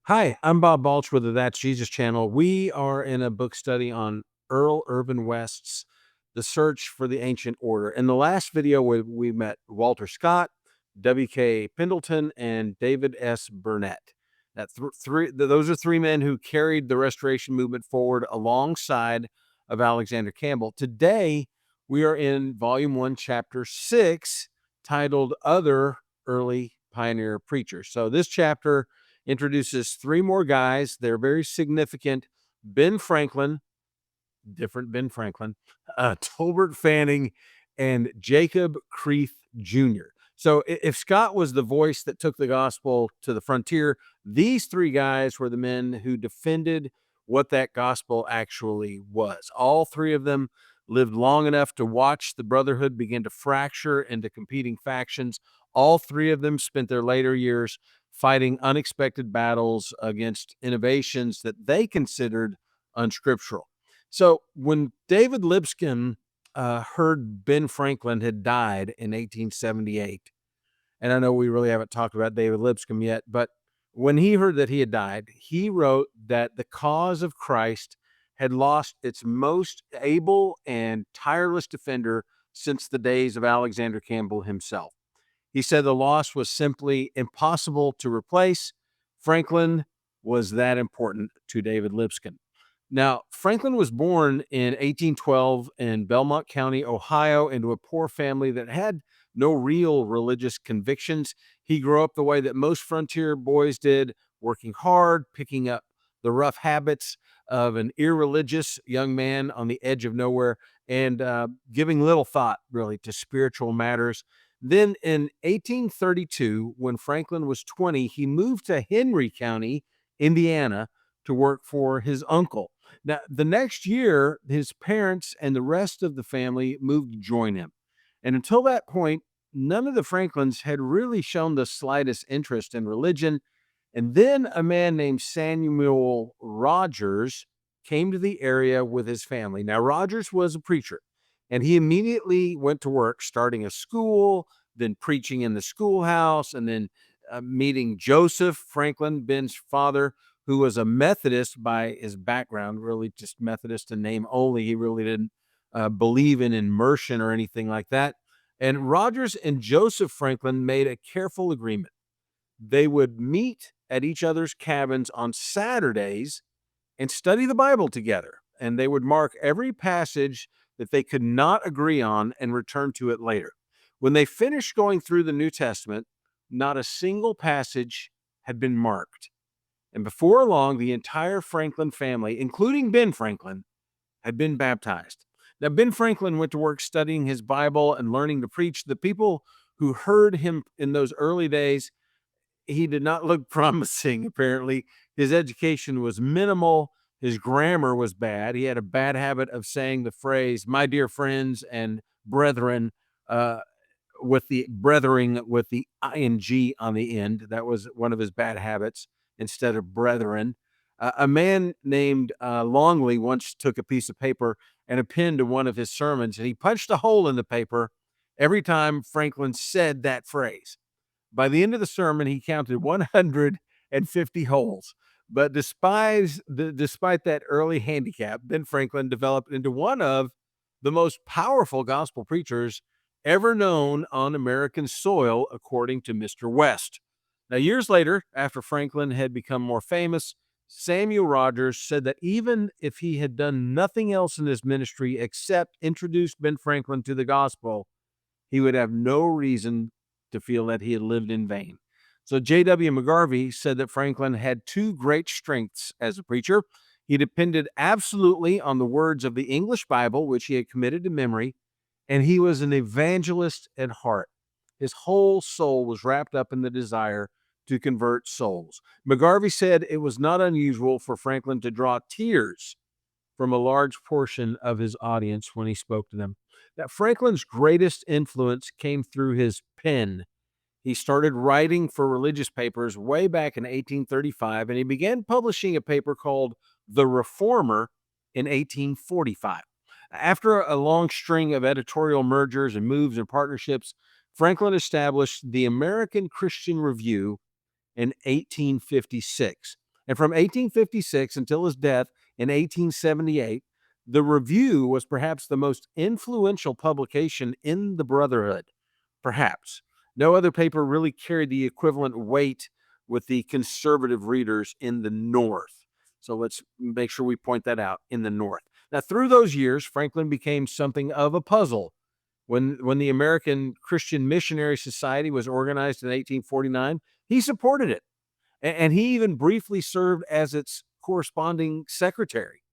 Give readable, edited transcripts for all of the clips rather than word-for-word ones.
Hi, I'm Bob Balch with the That's Jesus channel. We are in a book study on Earl Irvin West's The Search for the Ancient Order. In the last video, we met Walter Scott, W.K. Pendleton, and David S. Burnett. Those are three men who carried the Restoration movement forward alongside of Alexander Campbell. Today, we are in Volume 1, Chapter 6, titled Other Early Pioneer Preachers. So this chapter introduces three more guys. They're very significant. Ben Franklin, different Ben Franklin, Tolbert Fanning, and Jacob Creath Jr. So if Scott was the voice that took the gospel to the frontier, these three guys were the men who defended what that gospel actually was. All three of them lived long enough to watch the Brotherhood begin to fracture into competing factions. All three of them spent their later years fighting unexpected battles against innovations that they considered unscriptural. So when David Lipscomb heard Ben Franklin had died in 1878, and I know we really haven't talked about David Lipscomb yet, but when he heard that he had died, he wrote that the cause of Christ had lost its most able and tireless defender since the days of Alexander Campbell himself. He said the loss was simply impossible to replace. Franklin was that important to David Lipscomb. Now, Franklin was born in 1812 in Belmont County, Ohio, into a poor family that had no real religious convictions. He grew up the way that most frontier boys did, working hard, picking up the rough habits of an irreligious young man on the edge of nowhere, and giving little thought, really, to spiritual matters. Then in 1832, when Franklin was 20, he moved to Henry County, Indiana, to work for his uncle. Now, the next year, his parents and the rest of the family moved to join him. And until that point, none of the Franklins had really shown the slightest interest in religion. And then a man named Samuel Rogers came to the area with his family. Now, Rogers was a preacher, and he immediately went to work starting a school, then preaching in the schoolhouse, and then meeting Joseph Franklin, Ben's father, who was a Methodist by his background, really just Methodist in name only. He really didn't believe in immersion or anything like that. And Rogers and Joseph Franklin made a careful agreement. They would meet at each other's cabins on Saturdays and study the Bible together. And they would mark every passage that they could not agree on and return to it later. When they finished going through the New Testament, not a single passage had been marked. And before long, the entire Franklin family, including Ben Franklin, had been baptized. Now, Ben Franklin went to work studying his Bible and learning to preach. The people who heard him in those early days, he did not look promising, apparently. His education was minimal. His grammar was bad. He had a bad habit of saying the phrase, my dear friends and brethren, with the brethering with the ing on the end. That was one of his bad habits instead of brethren. A man named Longley once took a piece of paper and a pen to one of his sermons, and he punched a hole in the paper every time Franklin said that phrase. By the end of the sermon, he counted 150 holes. But despite that early handicap, Ben Franklin developed into one of the most powerful gospel preachers ever known on American soil, according to Mr. West. Now, years later, after Franklin had become more famous, Samuel Rogers said that even if he had done nothing else in his ministry except introduce Ben Franklin to the gospel, he would have no reason to feel that he had lived in vain. So J.W. McGarvey said that Franklin had two great strengths as a preacher. He depended absolutely on the words of the English Bible, which he had committed to memory, and he was an evangelist at heart. His whole soul was wrapped up in the desire to convert souls. McGarvey said it was not unusual for Franklin to draw tears from a large portion of his audience when he spoke to them. That Franklin's greatest influence came through his pen. He started writing for religious papers way back in 1835, and he began publishing a paper called The Reformer in 1845. After a long string of editorial mergers and moves and partnerships, Franklin established the American Christian Review in 1856. And from 1856 until his death in 1878, the Review was perhaps the most influential publication in the Brotherhood. Perhaps. No other paper really carried the equivalent weight with the conservative readers in the North. So let's make sure we point that out, in the North. Now, through those years, Franklin became something of a puzzle. When the American Christian Missionary Society was organized in 1849, he supported it. And he even briefly served as its corresponding secretary.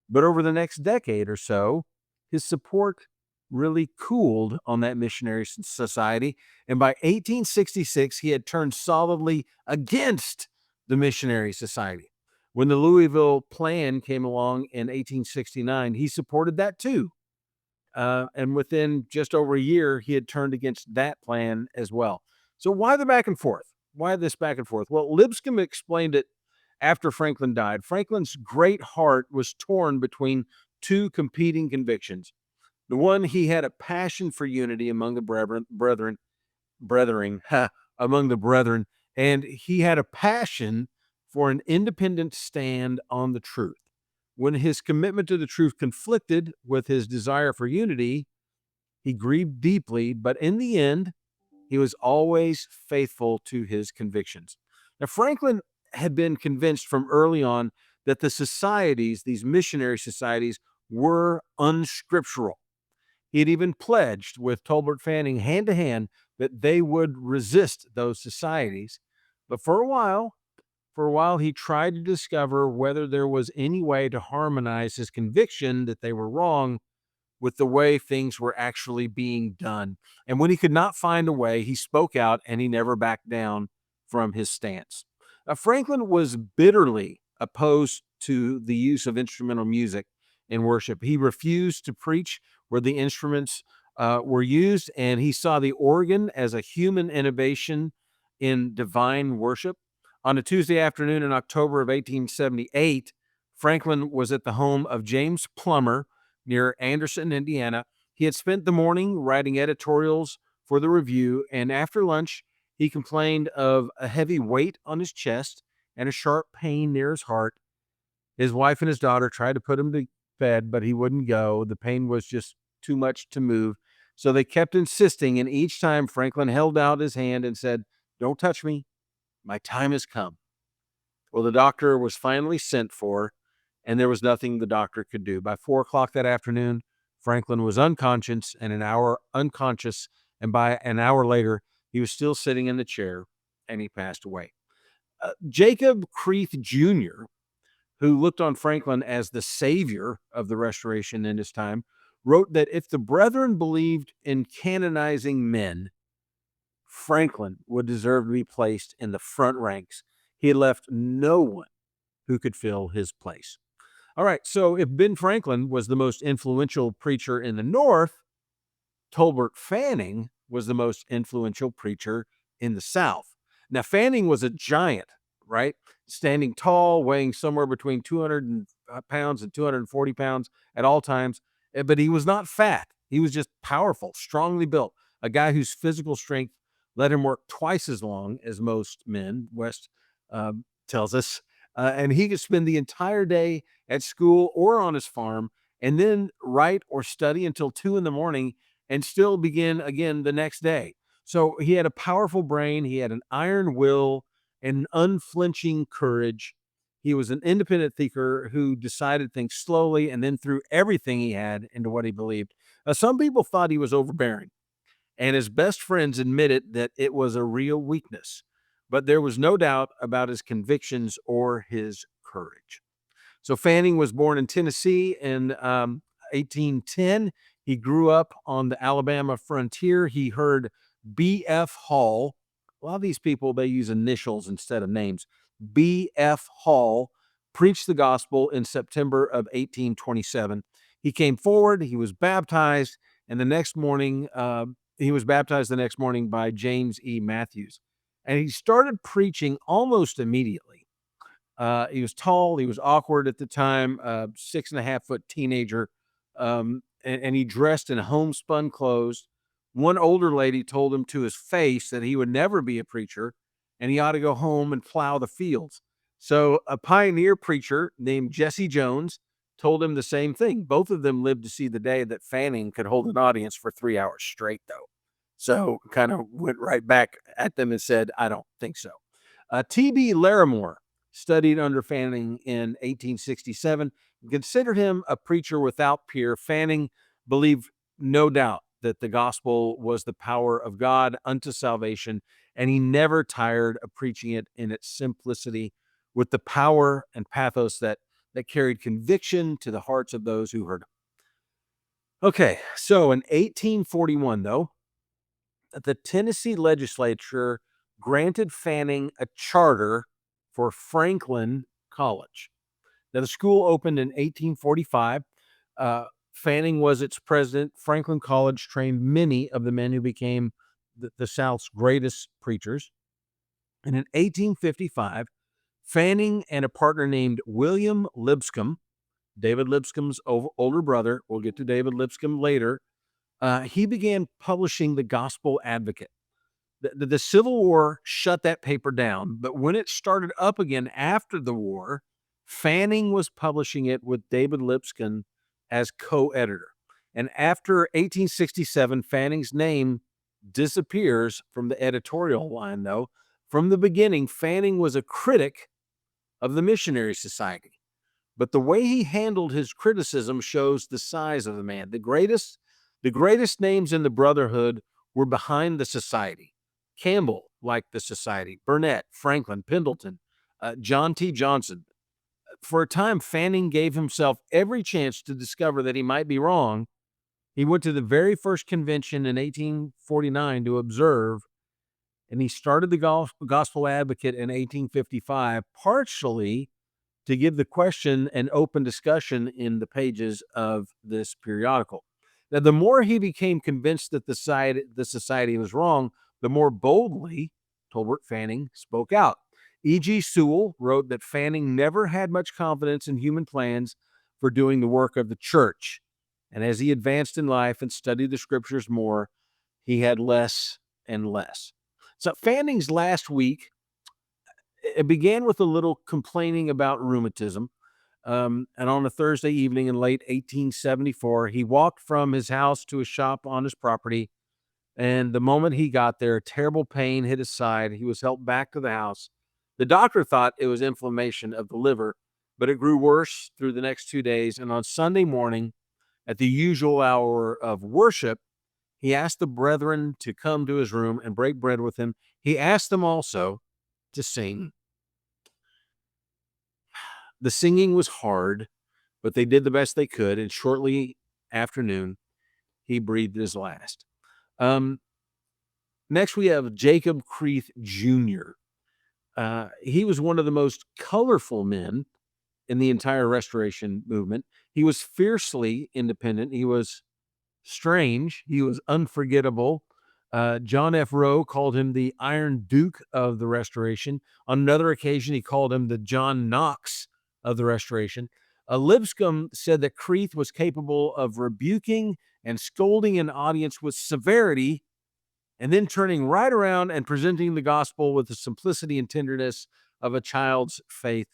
But over the next decade or so, his support really cooled on that missionary society. And by 1866, he had turned solidly against the missionary society. When the Louisville Plan came along in 1869, he supported that too. And within just over a year, he had turned against that plan as well. So why the back and forth? Why this back and forth? Well, Lipscomb explained it after Franklin died. Franklin's great heart was torn between two competing convictions. The one, he had a passion for unity among the among the brethren, and he had a passion for an independent stand on the truth. When his commitment to the truth conflicted with his desire for unity, he grieved deeply, but in the end, he was always faithful to his convictions. Now, Franklin had been convinced from early on that the societies, these missionary societies, were unscriptural. He had even pledged with Tolbert Fanning hand to hand that they would resist those societies. But for a while, he tried to discover whether there was any way to harmonize his conviction that they were wrong with the way things were actually being done. And when he could not find a way, he spoke out and he never backed down from his stance. Franklin was bitterly opposed to the use of instrumental music in worship. He refused to preach where the instruments were used, and he saw the organ as a human innovation in divine worship. On a Tuesday afternoon in October of 1878, Franklin was at the home of James Plummer near Anderson, Indiana. He had spent the morning writing editorials for the Review, and after lunch, he complained of a heavy weight on his chest and a sharp pain near his heart. His wife and his daughter tried to put him to bed, but he wouldn't go. The pain was just too much to move. So they kept insisting, and each time Franklin held out his hand and said, "Don't touch me. My time has come." Well, the doctor was finally sent for, and there was nothing the doctor could do. By 4 o'clock that afternoon, Franklin was unconscious, and by an hour later, he was still sitting in the chair, and he passed away. Jacob Creath Jr., who looked on Franklin as the savior of the Restoration in his time, wrote that if the brethren believed in canonizing men, Franklin would deserve to be placed in the front ranks. He had left no one who could fill his place. All right, so if Ben Franklin was the most influential preacher in the North, Tolbert Fanning was the most influential preacher in the South. Now, Fanning was a giant, right? Standing tall, weighing somewhere between 200 pounds and 240 pounds at all times. But he was not fat. He was just powerful, strongly built, a guy whose physical strength let him work twice as long as most men, West tells us. And he could spend the entire day at school or on his farm and then write or study until 2 in the morning and still begin again the next day. So he had a powerful brain, he had an iron will, and unflinching courage. He was an independent thinker who decided things slowly and then threw everything he had into what he believed. Some people thought he was overbearing, and his best friends admitted that it was a real weakness. But there was no doubt about his convictions or his courage. So Fanning was born in Tennessee in 1810. He grew up on the Alabama frontier. He heard B.F. Hall. A lot of these people, they use initials instead of names. B.F. Hall preached the gospel in September of 1827. He came forward, he was baptized, and the next morning, he was baptized the next morning by James E. Matthews. And he started preaching almost immediately. He was tall, he was awkward at the time, 6.5-foot teenager, and he dressed in homespun clothes. One older lady told him to his face that he would never be a preacher and he ought to go home and plow the fields. So a pioneer preacher named Jesse Jones told him the same thing. Both of them lived to see the day that Fanning could hold an audience for 3 hours straight, though. So kind of went right back at them and said, I don't think so. T.B. Larimore studied under Fanning in 1867 and considered him a preacher without peer. Fanning believed, no doubt, that the gospel was the power of God unto salvation, and he never tired of preaching it in its simplicity with the power and pathos that carried conviction to the hearts of those who heard him. Okay, so in 1841, though, the Tennessee legislature granted Fanning a charter for Franklin College. Now, the school opened in 1845. Fanning was its president. Franklin College trained many of the men who became the South's greatest preachers. And in 1855, Fanning and a partner named William Lipscomb, David Lipscomb's older brother, we'll get to David Lipscomb later, he began publishing the Gospel Advocate. The Civil War shut that paper down, but when it started up again after the war, Fanning was publishing it with David Lipscomb as co-editor. And after 1867, Fanning's name disappears from the editorial line, though. From the beginning, Fanning was a critic of the Missionary Society. But the way he handled his criticism shows the size of the man. The greatest names in the Brotherhood were behind the society. Campbell liked the society, Burnett, Franklin, Pendleton, John T. Johnson. For a time, Fanning gave himself every chance to discover that he might be wrong. He went to the very first convention in 1849 to observe, and he started the Gospel Advocate in 1855, partially to give the question an open discussion in the pages of this periodical. Now, the more he became convinced that the society was wrong, the more boldly Tolbert Fanning spoke out. E.G. Sewell wrote that Fanning never had much confidence in human plans for doing the work of the church. And as he advanced in life and studied the scriptures more, he had less and less. So Fanning's last week, it began with a little complaining about rheumatism. And on a Thursday evening in late 1874, he walked from his house to a shop on his property. And the moment he got there, terrible pain hit his side. He was helped back to the house. The doctor thought it was inflammation of the liver, but it grew worse through the next 2 days. And on Sunday morning, at the usual hour of worship, he asked the brethren to come to his room and break bread with him. He asked them also to sing. The singing was hard, but they did the best they could. And shortly after noon, he breathed his last. Next, we have Jacob Creath Jr. He was one of the most colorful men in the entire Restoration movement. He was fiercely independent. He was strange. He was unforgettable. John F. Rowe called him the Iron Duke of the Restoration. On another occasion, he called him the John Knox of the Restoration. Lipscomb said that Creath was capable of rebuking and scolding an audience with severity, and then turning right around and presenting the gospel with the simplicity and tenderness of a child's faith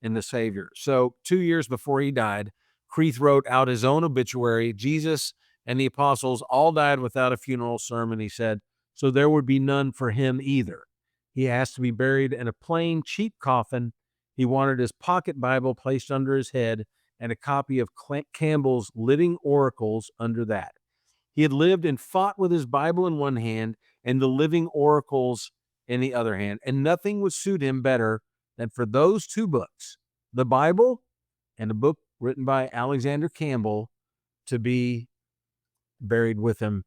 in the Savior. So 2 years before he died, Creath wrote out his own obituary. Jesus and the apostles all died without a funeral sermon, he said, so there would be none for him either. He asked to be buried in a plain, cheap coffin. He wanted his pocket Bible placed under his head and a copy of Campbell's Living Oracles under that. He had lived and fought with his Bible in one hand and the Living Oracles in the other hand, and nothing would suit him better than for those two books, the Bible and a book written by Alexander Campbell, to be buried with him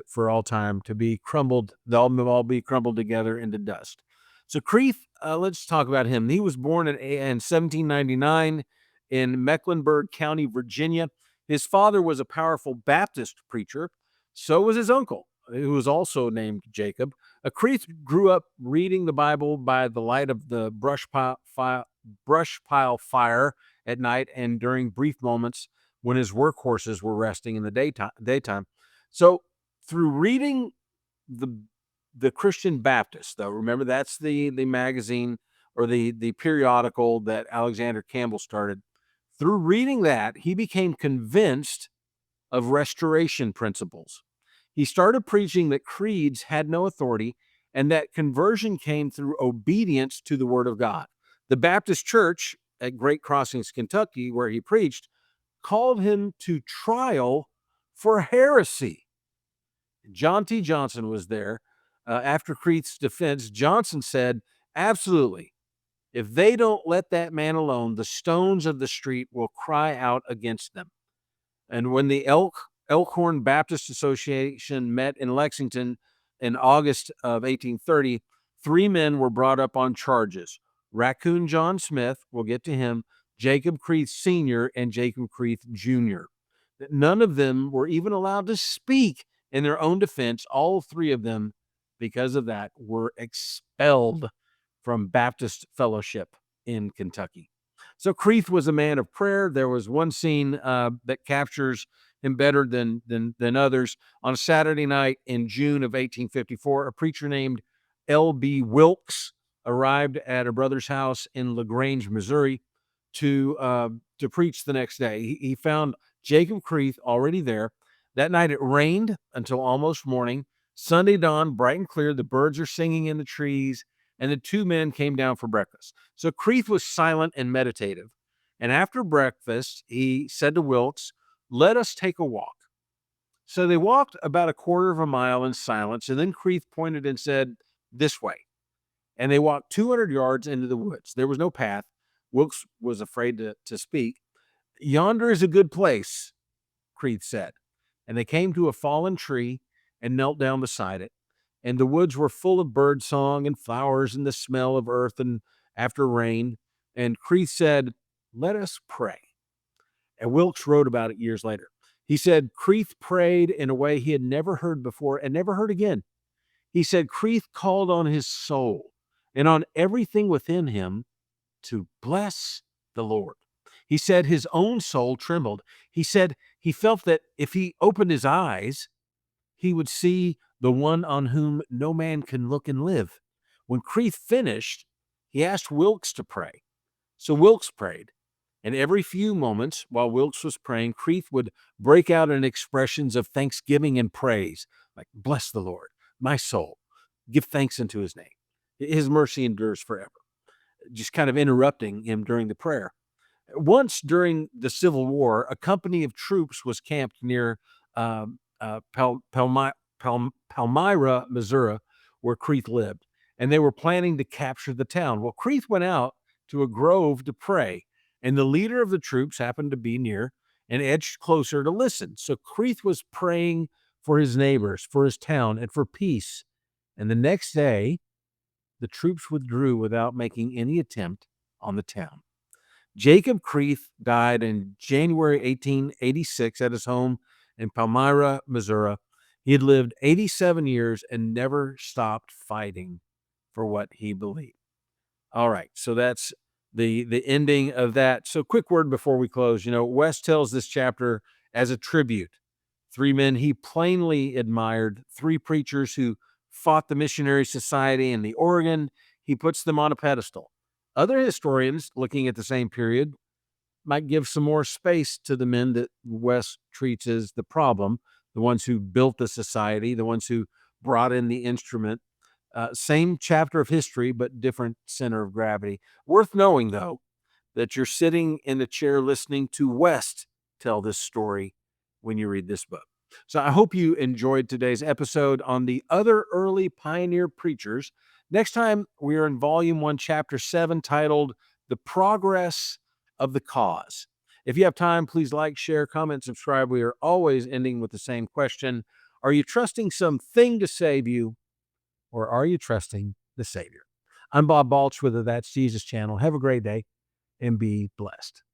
for all time, to be crumbled. They'll all be crumbled together into dust. So Creath, let's talk about him. He was born in 1799 in Mecklenburg County, Virginia. His father was a powerful Baptist preacher. So was his uncle, who was also named Jacob. Creath grew up reading the Bible by the light of the brush pile fire at night and during brief moments when his workhorses were resting in the daytime. So through reading the Christian Baptist, though, remember that's the magazine or the periodical that Alexander Campbell started. Through reading that, he became convinced of restoration principles. He started preaching that creeds had no authority and that conversion came through obedience to the Word of God. The Baptist Church at Great Crossings, Kentucky, where he preached, called him to trial for heresy. John T. Johnson was there. After Creath's defense, Johnson said, absolutely, if they don't let that man alone, the stones of the street will cry out against them. And when the Elkhorn Baptist Association met in Lexington in August of 1830, 3 men were brought up on charges. Raccoon John Smith, we'll get to him, Jacob Creath Sr., and Jacob Creath Jr. None of them were even allowed to speak in their own defense. All 3 of them, because of that, were expelled from Baptist fellowship in Kentucky. So Creath was a man of prayer. There was one scene that captures him better than others. On a Saturday night in June of 1854, a preacher named L.B. Wilkes arrived at a brother's house in LaGrange, Missouri, to preach the next day. He found Jacob Creath already there. That night it rained until almost morning. Sunday dawned bright and clear. The birds are singing in the trees, and the 2 men came down for breakfast. So Creath was silent and meditative. And after breakfast, he said to Wilkes, "Let us take a walk." So they walked about a quarter of a mile in silence, and then Creath pointed and said, "This way." And they walked 200 yards into the woods. There was no path. Wilkes was afraid to speak. "Yonder is a good place," Creath said. And they came to a fallen tree and knelt down beside it. And the woods were full of bird song and flowers and the smell of earth and after rain. And Creath said, "Let us pray." And Wilkes wrote about it years later. He said, Creath prayed in a way he had never heard before and never heard again. He said, Creath called on his soul and on everything within him to bless the Lord. He said his own soul trembled. He said he felt that if he opened his eyes, he would see the one on whom no man can look and live. When Creath finished, he asked Wilkes to pray. So Wilkes prayed. And every few moments while Wilkes was praying, Creath would break out in expressions of thanksgiving and praise, like, "Bless the Lord, my soul. Give thanks unto his name. His mercy endures forever." Just kind of interrupting him during the prayer. Once during the Civil War, a company of troops was camped near Palmyra, Missouri, where Creath lived, and they were planning to capture the town. Well, Creath went out to a grove to pray, and the leader of the troops happened to be near and edged closer to listen. So Creath was praying for his neighbors, for his town, and for peace. And the next day, the troops withdrew without making any attempt on the town. Jacob Creath died in January 1886 at his home in Palmyra, Missouri. He had lived 87 years and never stopped fighting for what he believed. All right, so that's the ending of that. So quick word before we close. West tells this chapter as a tribute. 3 men he plainly admired, 3 preachers who fought the Missionary Society and the Oregon. He puts them on a pedestal. Other historians looking at the same period might give some more space to the men that West treats as the problem, the ones who built the society, the ones who brought in the instrument. Same chapter of history, but different center of gravity. Worth knowing, though, that you're sitting in the chair listening to West tell this story when you read this book. So I hope you enjoyed today's episode on the other early pioneer preachers. Next time, we are in Volume 1, Chapter 7, titled The Progress of the Cause. If you have time, please like, share, comment, subscribe. We are always ending with the same question. Are you trusting something to save you, or are you trusting the Savior? I'm Bob Balch with the That's Jesus channel. Have a great day and be blessed.